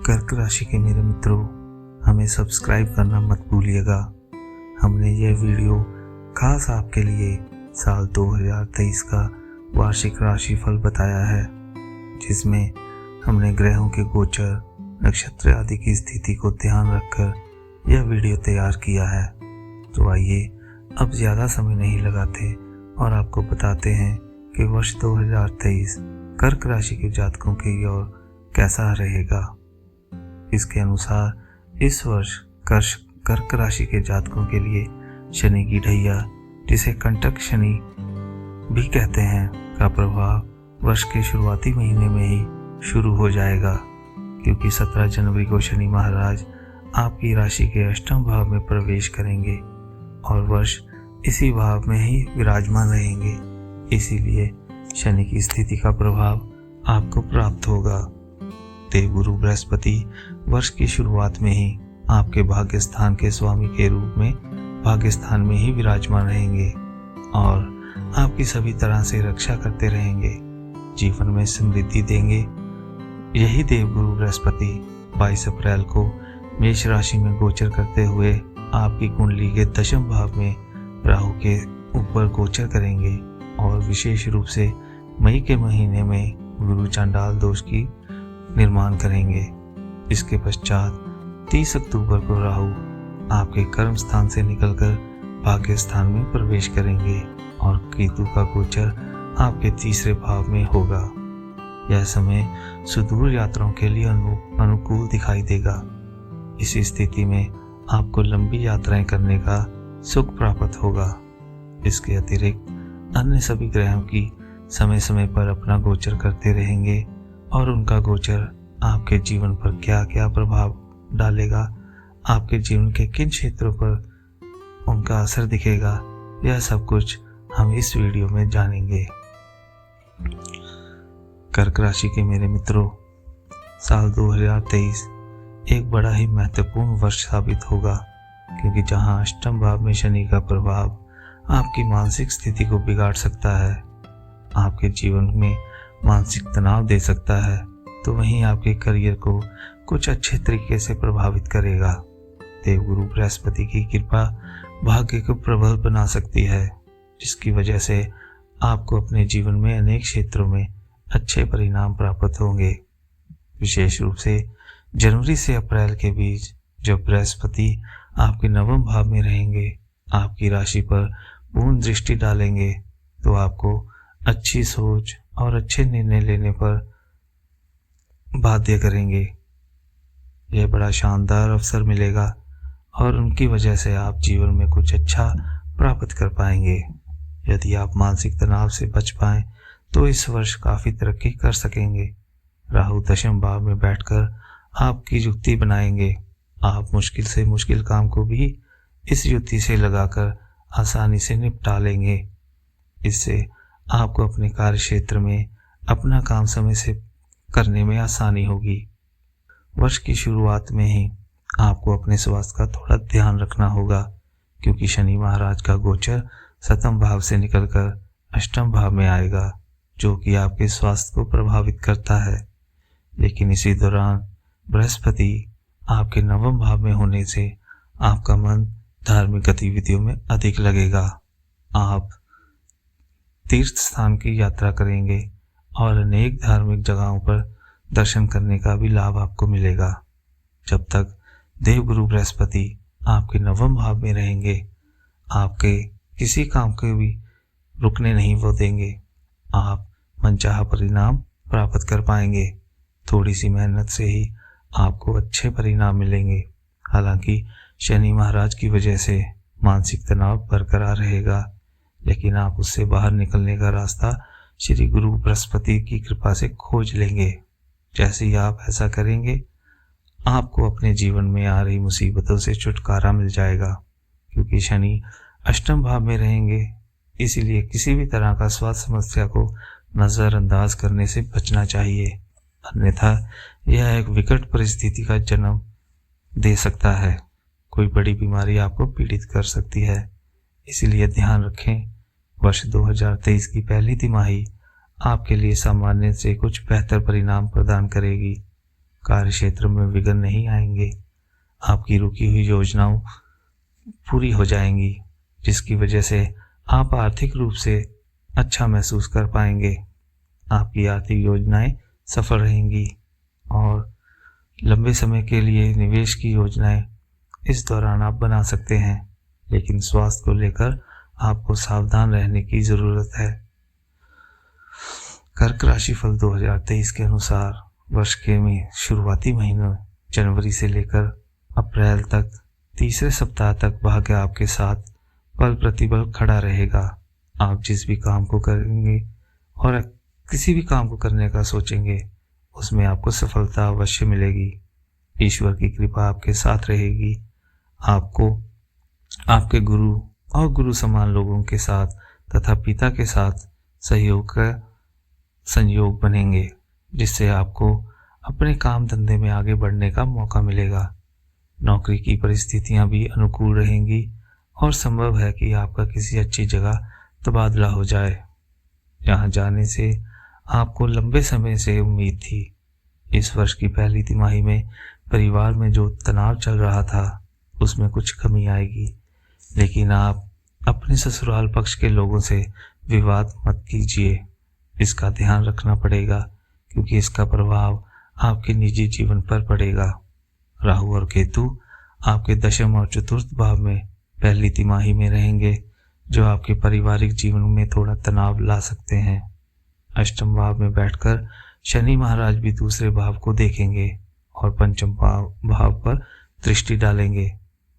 कर्क राशि के मेरे मित्रों, हमें सब्सक्राइब करना मत भूलिएगा। हमने यह वीडियो खास आपके लिए साल 2023 का वार्षिक राशिफल बताया है, जिसमें हमने ग्रहों के गोचर, नक्षत्र आदि की स्थिति को ध्यान रखकर यह वीडियो तैयार किया है। तो आइए अब ज़्यादा समय नहीं लगाते और आपको बताते हैं कि वर्ष 2023 कर्क राशि के जातकों की ओर कैसा रहेगा। इसके अनुसार इस वर्ष कर्क राशि के जातकों के लिए शनि की ढैया, जिसे कंटक शनि भी कहते हैं, का प्रभाव वर्ष के शुरुआती महीने में ही शुरू हो जाएगा, क्योंकि 17 जनवरी को शनि महाराज आपकी राशि के अष्टम भाव में प्रवेश करेंगे और वर्ष इसी भाव में ही विराजमान रहेंगे। इसीलिए शनि की स्थिति का प्रभाव आपको प्राप्त होगा। देवगुरु बृहस्पति वर्ष की शुरुआत में ही आपके भाग्य स्थान के स्वामी के रूप में भाग्य स्थान में ही विराजमान रहेंगे और आपकी सभी तरह से रक्षा करते रहेंगे, जीवन में समृद्धि देंगे। यही देवगुरु बृहस्पति 22 अप्रैल को मेष राशि में गोचर करते हुए आपकी कुंडली के दशम भाव में राहु के ऊपर गोचर करेंगे और विशेष रूप से मई के महीने में गुरु चांडाल दोष की निर्माण करेंगे। इसके पश्चात 30 अक्टूबर को राहु आपके कर्म स्थान से निकलकर भाग्य स्थान में प्रवेश करेंगे और केतु का गोचर आपके तीसरे भाव में होगा। यह समय सुदूर यात्राओं के लिए अनुकूल दिखाई देगा। इस स्थिति में आपको लंबी यात्राएं करने का सुख प्राप्त होगा। इसके अतिरिक्त अन्य सभी ग्रहों की समय समय पर अपना गोचर करते रहेंगे और उनका गोचर आपके जीवन पर क्या क्या प्रभाव डालेगा, आपके जीवन के किन क्षेत्रों पर उनका असर दिखेगा, यह सब कुछ हम इस वीडियो में जानेंगे। कर्क राशि के मेरे मित्रों, साल 2023 एक बड़ा ही महत्वपूर्ण वर्ष साबित होगा, क्योंकि जहां अष्टम भाव में शनि का प्रभाव आपकी मानसिक स्थिति को बिगाड़ सकता है, आपके जीवन में मानसिक तनाव दे सकता है, तो वहीं आपके करियर को कुछ अच्छे तरीके से प्रभावित करेगा। देवगुरु बृहस्पति की कृपा भाग्य को प्रबल बना सकती है, जिसकी वजह से आपको अपने जीवन में अनेक क्षेत्रों में अच्छे परिणाम प्राप्त होंगे। विशेष रूप से जनवरी से अप्रैल के बीच जब बृहस्पति आपके नवम भाव में रहेंगे, आपकी राशि पर पूर्ण दृष्टि डालेंगे, तो आपको अच्छी सोच और अच्छे निर्णय लेने पर बाध्य करेंगे। यह बड़ा शानदार अवसर मिलेगा और उनकी वजह से आप जीवन में कुछ अच्छा प्राप्त कर पाएंगे। यदि आप मानसिक तनाव से बच पाएं तो इस वर्ष काफ़ी तरक्की कर सकेंगे। राहु दशम भाव में बैठकर आपकी युक्ति बनाएंगे। आप मुश्किल से मुश्किल काम को भी इस युक्ति से लगाकर आसानी से निपटा लेंगे। इससे आपको अपने कार्य क्षेत्र में अपना काम समय से करने में आसानी होगी। वर्ष की शुरुआत में ही आपको अपने स्वास्थ्य का थोड़ा ध्यान रखना होगा, क्योंकि शनि महाराज का गोचर सप्तम भाव से निकलकर अष्टम भाव में आएगा, जो कि आपके स्वास्थ्य को प्रभावित करता है। लेकिन इसी दौरान बृहस्पति आपके नवम भाव में होने से आपका मन धार्मिक गतिविधियों में अधिक लगेगा। आप तीर्थ स्थान की यात्रा करेंगे और अनेक धार्मिक जगहों पर दर्शन करने का भी लाभ आपको मिलेगा। जब तक देवगुरु बृहस्पति आपके नवम भाव में रहेंगे, आपके किसी काम को भी रुकने नहीं वो देंगे। आप मनचाहा परिणाम प्राप्त कर पाएंगे। थोड़ी सी मेहनत से ही आपको अच्छे परिणाम मिलेंगे। हालांकि शनि महाराज की वजह से मानसिक तनाव बरकरार रहेगा, लेकिन आप उससे बाहर निकलने का रास्ता श्री गुरु बृहस्पति की कृपा से खोज लेंगे। जैसे ही आप ऐसा करेंगे, आपको अपने जीवन में आ रही मुसीबतों से छुटकारा मिल जाएगा, क्योंकि शनि अष्टम भाव में रहेंगे। इसीलिए किसी भी तरह का स्वास्थ्य समस्या को नज़रअंदाज करने से बचना चाहिए, अन्यथा यह एक विकट परिस्थिति का जन्म दे सकता है। कोई बड़ी बीमारी आपको पीड़ित कर सकती है। इसीलिए ध्यान रखें, वर्ष 2023 की पहली तिमाही आपके लिए सामान्य से कुछ बेहतर परिणाम प्रदान करेगी। कार्य क्षेत्र में विघ्न नहीं आएंगे। आपकी रुकी हुई योजनाओं पूरी हो जाएंगी, जिसकी वजह से आप आर्थिक रूप से अच्छा महसूस कर पाएंगे। आपकी आर्थिक योजनाएं सफल रहेंगी और लंबे समय के लिए निवेश की योजनाएं इस दौरान आप बना सकते हैं, लेकिन स्वास्थ्य को लेकर आपको सावधान रहने की ज़रूरत है। कर्क राशि फल 2023 के अनुसार वर्ष के शुरुआती महीनों जनवरी से लेकर अप्रैल तक तीसरे सप्ताह तक भाग्य आपके साथ बल प्रतिबल खड़ा रहेगा। आप जिस भी काम को करेंगे और किसी भी काम को करने का सोचेंगे, उसमें आपको सफलता अवश्य मिलेगी। ईश्वर की कृपा आपके साथ रहेगी। आपको आपके गुरु और गुरु समान लोगों के साथ तथा पिता के साथ संयोग बनेंगे, जिससे आपको अपने काम धंधे में आगे बढ़ने का मौका मिलेगा। नौकरी की परिस्थितियां भी अनुकूल रहेंगी और संभव है कि आपका किसी अच्छी जगह तबादला हो जाए, जहां जाने से आपको लंबे समय से उम्मीद थी। इस वर्ष की पहली तिमाही में परिवार में जो तनाव चल रहा था, उसमें कुछ कमी आएगी, लेकिन आप अपने ससुराल पक्ष के लोगों से विवाद मत कीजिए। इसका ध्यान रखना पड़ेगा, क्योंकि इसका प्रभाव आपके निजी जीवन पर पड़ेगा। राहु और केतु आपके दशम और चतुर्थ भाव में पहली तिमाही में रहेंगे, जो आपके पारिवारिक जीवन में थोड़ा तनाव ला सकते हैं। अष्टम भाव में बैठकर शनि महाराज भी दूसरे भाव को देखेंगे और पंचम भाव पर दृष्टि डालेंगे,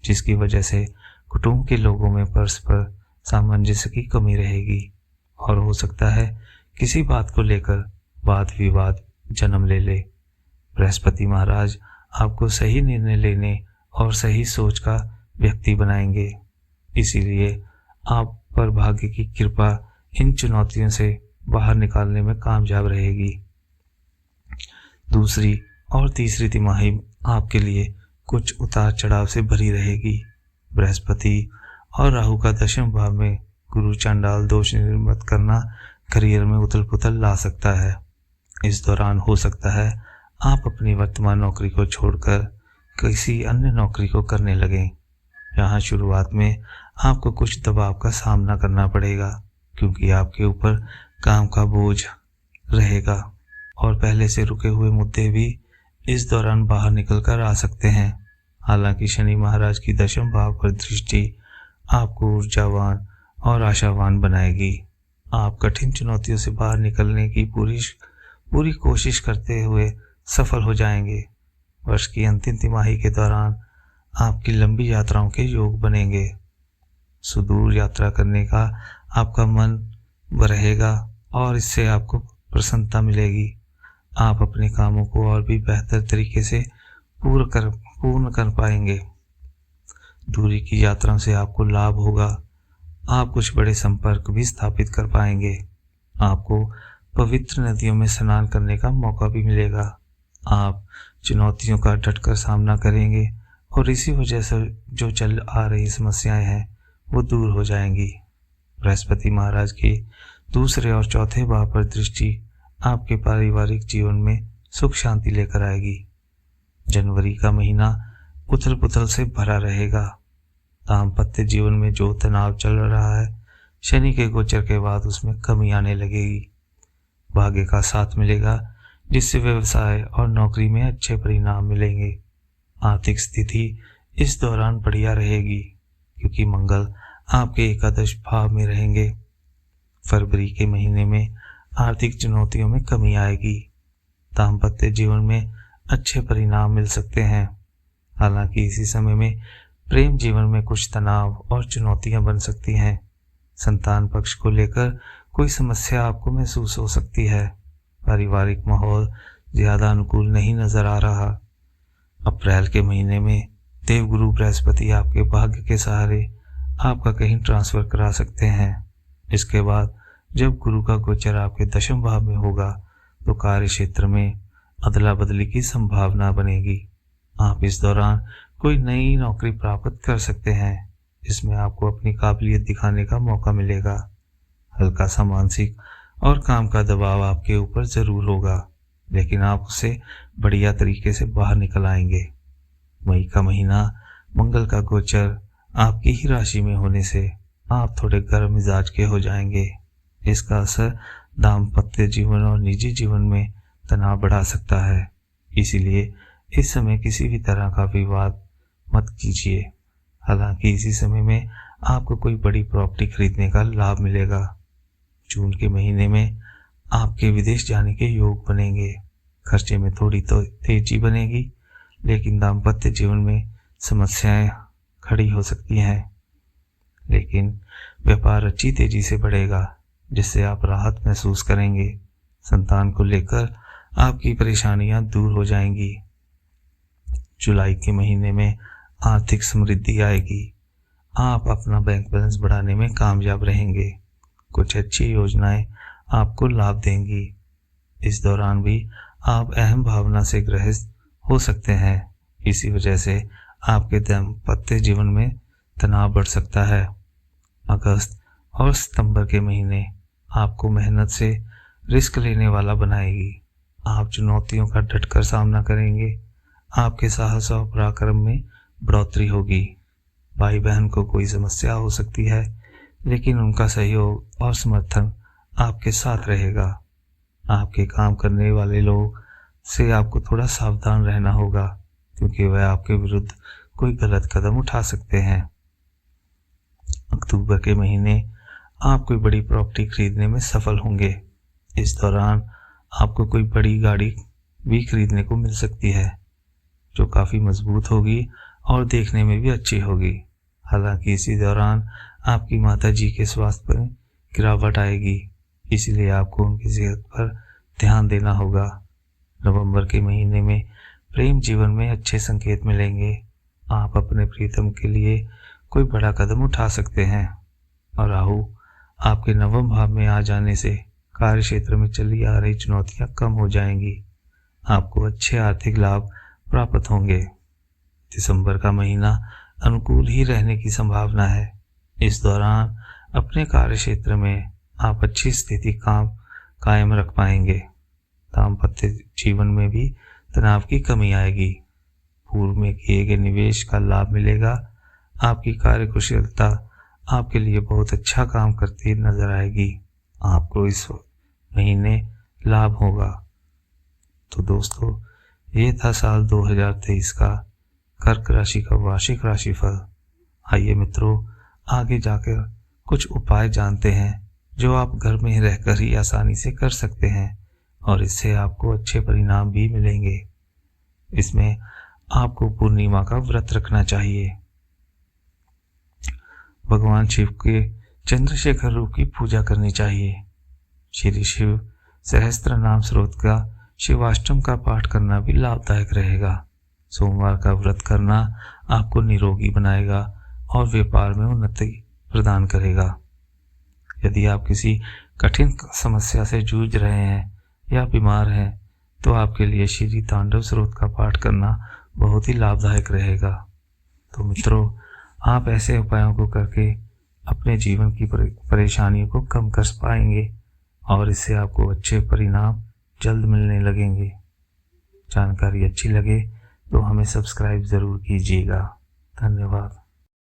जिसकी वजह से कुटुंब के लोगों में परस्पर सामंजस्य की कमी रहेगी और हो सकता है किसी बात को लेकर वाद विवाद जन्म ले ले। बृहस्पति महाराज आपको सही निर्णय लेने और सही सोच का व्यक्ति बनाएंगे, इसीलिए आप पर भाग्य की कृपा इन चुनौतियों से बाहर निकालने में कामयाब रहेगी। दूसरी और तीसरी तिमाही आपके लिए कुछ उतार चढ़ाव से भरी रहेगी। बृहस्पति और राहु का दशम भाव में गुरु चांडाल दोष निर्मित करना करियर में उथल पुथल ला सकता है। इस दौरान हो सकता है आप अपनी वर्तमान नौकरी को छोड़कर किसी अन्य नौकरी को करने लगें। यहाँ शुरुआत में आपको कुछ दबाव का सामना करना पड़ेगा, क्योंकि आपके ऊपर काम का बोझ रहेगा और पहले से रुके हुए मुद्दे भी इस दौरान बाहर निकल कर आ सकते हैं। हालांकि शनि महाराज की दशम भाव पर दृष्टि आपको ऊर्जावान और आशावान बनाएगी। आप कठिन चुनौतियों से बाहर निकलने की पूरी कोशिश करते हुए सफल हो जाएंगे। वर्ष की अंतिम तिमाही के दौरान आपकी लंबी यात्राओं के योग बनेंगे। सुदूर यात्रा करने का आपका मन रहेगा और इससे आपको प्रसन्नता मिलेगी। आप अपने कामों को और भी बेहतर तरीके से पूर्ण कर पाएंगे। दूरी की यात्राओं से आपको लाभ होगा। आप कुछ बड़े संपर्क भी स्थापित कर पाएंगे। आपको पवित्र नदियों में स्नान करने का मौका भी मिलेगा। आप चुनौतियों का डटकर सामना करेंगे और इसी वजह से जो चल आ रही समस्याएं हैं वो दूर हो जाएंगी। बृहस्पति महाराज के दूसरे और चौथे भाव पर दृष्टि आपके पारिवारिक जीवन में सुख शांति लेकर आएगी। जनवरी का महीना उथल पुथल से भरा रहेगा। दाम्पत्य जीवन में जो तनाव चल रहा है, शनि के गोचर के बाद उसमें कमी आने लगेगी। भाग्य का साथ मिलेगा, जिससे व्यवसाय और नौकरी में अच्छे परिणाम मिलेंगे। आर्थिक स्थिति इस दौरान बढ़िया रहेगी, क्योंकि मंगल आपके एकादश भाव में रहेंगे। फरवरी के महीने में आर्थिक चुनौतियों में कमी आएगी। दाम्पत्य जीवन में अच्छे परिणाम मिल सकते हैं। हालांकि इसी समय में प्रेम जीवन में कुछ तनाव और चुनौतियां बन सकती हैं। संतान पक्ष को लेकर कोई समस्या आपको महसूस हो सकती है। पारिवारिक माहौल ज्यादा अनुकूल नहीं नजर आ रहा। अप्रैल के महीने में देवगुरु बृहस्पति आपके भाग्य के सहारे आपका कहीं ट्रांसफर करा सकते हैं। इसके बाद जब गुरु का गोचर आपके दशम भाव में होगा, तो कार्य क्षेत्र में अदला बदली की संभावना बनेगी। आप इस दौरान कोई नई नौकरी प्राप्त कर सकते हैं। इसमें आपको अपनी काबिलियत दिखाने का मौका मिलेगा। हल्का सा मानसिक और काम का दबाव आपके ऊपर जरूर होगा, लेकिन आप उससे बढ़िया तरीके से बाहर निकल आएंगे। मई का महीना मंगल का गोचर आपकी ही राशि में होने से आप थोड़े गर्म मिजाज के हो जाएंगे। इसका असर दाम्पत्य जीवन और निजी जीवन में तनाव बढ़ा सकता है, इसीलिए इस समय किसी भी तरह का विवाद मत कीजिए। हालांकि इसी समय में आपको कोई बड़ी प्रॉपर्टी खरीदने का लाभ मिलेगा। जून के महीने में आपके विदेश जाने के योग बनेंगे। खर्चे में थोड़ी तो तेजी बनेगी, लेकिन दाम्पत्य जीवन में समस्याएं खड़ी हो सकती हैं। लेकिन व्यापार अच्छी तेजी से बढ़ेगा, जिससे आप राहत महसूस करेंगे। संतान को लेकर आपकी परेशानियां दूर हो जाएंगी। जुलाई के महीने में आर्थिक समृद्धि आएगी। आप अपना बैंक बैलेंस बढ़ाने में कामयाब रहेंगे। कुछ अच्छी योजनाएं आपको लाभ देंगी। इस दौरान भी आप अहम भावना से ग्रस्त हो सकते हैं। इसी वजह से आपके दाम्पत्य जीवन में तनाव बढ़ सकता है। अगस्त और सितंबर के महीने आपको मेहनत से रिस्क लेने वाला बनाएगी। आप चुनौतियों का डटकर सामना करेंगे। आपके साहस और पराक्रम में बढ़ोतरी होगी। भाई बहन को कोई समस्या हो सकती है, लेकिन उनका सहयोग और समर्थन आपके साथ रहेगा। आपके काम करने वाले लोग से आपको थोड़ा सावधान रहना होगा, क्योंकि वह आपके विरुद्ध कोई गलत कदम उठा सकते हैं। अक्टूबर के महीने आप कोई बड़ी प्रॉपर्टी खरीदने में सफल होंगे। इस दौरान आपको कोई बड़ी गाड़ी भी खरीदने को मिल सकती है, जो काफ़ी मजबूत होगी और देखने में भी अच्छी होगी। हालांकि इसी दौरान आपकी माता जी के स्वास्थ्य पर गिरावट आएगी, इसलिए आपको उनकी सेहत पर ध्यान देना होगा। नवंबर के महीने में प्रेम जीवन में अच्छे संकेत मिलेंगे। आप अपने प्रीतम के लिए कोई बड़ा कदम उठा सकते हैं। और राहु आपके नवम भाव में आ जाने से कार्य क्षेत्र में चली आ रही चुनौतियां कम हो जाएंगी। आपको अच्छे आर्थिक लाभ प्राप्त होंगे। दिसंबर का महीना अनुकूल ही रहने की संभावना है। इस दौरान अपने कार्य क्षेत्र में आप अच्छी स्थिति कायम रख पाएंगे। दाम्पत्य जीवन में भी तनाव की कमी आएगी। पूर्व में किए गए निवेश का लाभ मिलेगा। आपकी कार्यकुशलता आपके लिए बहुत अच्छा काम करती नजर आएगी। आपको इस महीने लाभ होगा। तो दोस्तों, ये था साल 2023 का कर्क राशि का वार्षिक राशिफल। आइए मित्रों, आगे जाकर कुछ उपाय जानते हैं जो आप घर में रहकर ही आसानी से कर सकते हैं, और इससे आपको अच्छे परिणाम भी मिलेंगे। इसमें आपको पूर्णिमा का व्रत रखना चाहिए। भगवान शिव के चंद्रशेखर रूप की पूजा करनी चाहिए। श्री शिव सहस्त्र नाम स्रोत का शिवाष्टम का पाठ करना भी लाभदायक रहेगा। सोमवार का व्रत करना आपको निरोगी बनाएगा और व्यापार में उन्नति प्रदान करेगा। यदि आप किसी कठिन समस्या से जूझ रहे हैं या बीमार हैं, तो आपके लिए श्री तांडव स्रोत का पाठ करना बहुत ही लाभदायक रहेगा। तो मित्रों, आप ऐसे उपायों को करके अपने जीवन की परेशानियों को कम कर पाएंगे, और इससे आपको अच्छे परिणाम जल्द मिलने लगेंगे। जानकारी अच्छी लगे तो हमें सब्सक्राइब ज़रूर कीजिएगा। धन्यवाद।